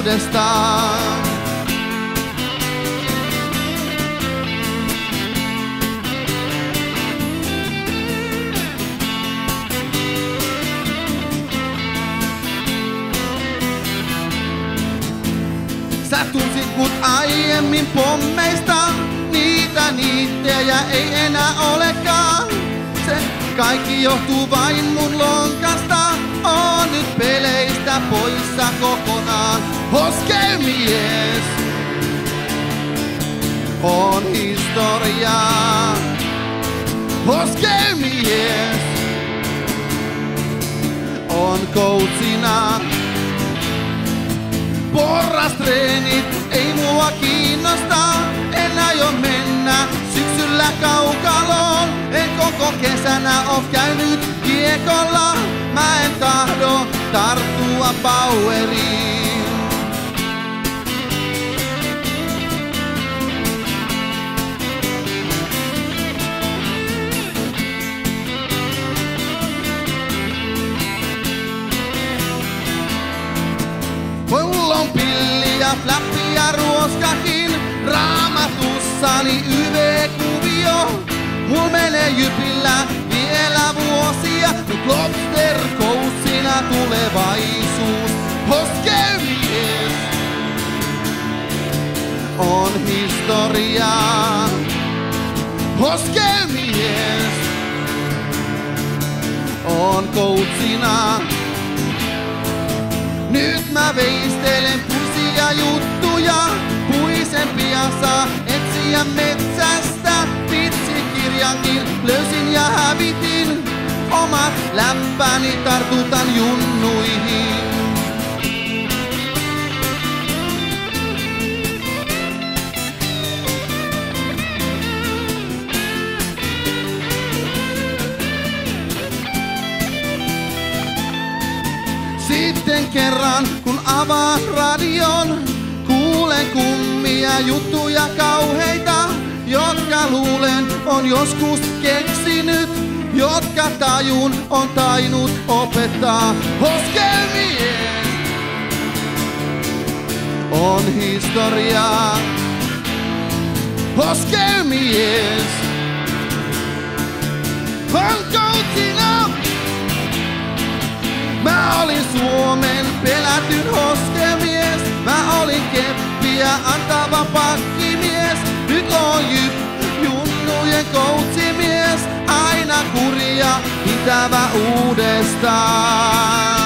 uudestaan. Sä tunsit mut aiemmin pommeista, niitä niittejä ei enää olekaan. Se kaikki johtuu vain mun lonkasta, on nyt peleistä poissa kokonaan. Hoskelmies on historiaa. Hoskelmies on coachina. Porrastreenit ei mua kiinnosta, en aio mennä syksyllä kaukaloon. En koko kesänä oo käynyt kiekolla, mä en tahdo tarttua poweriin. Pullon pilli ja flappi ja ruoskakin, raamatussani YV-kuvio. Mul menee jypillä vielä vuosia, nyt lobster-coachina tulevaisuus. Hoskelmies on historiaa. Hoskelmies on coachina. Nyt mä veistelen puisia juttuja, puisempia saa etsiä metsästä. Vitsikirjankin löysin ja hävitin, omat läppäni tartutan junnuihin. Sitten kerran kun avaan radion, kuulen kummia juttuja kauheita, jotka luulen on joskus keksinyt, jotka tajun on tainnut opettaa. Hoskelmies on historiaa. Hoskelmies on coachina. Mä olin Suomen pelätyn hoskelmies. Mä olin keppiä antava pakkimies. Nyt on junnujen coachimies. Aina kuria pitävä uudestaan.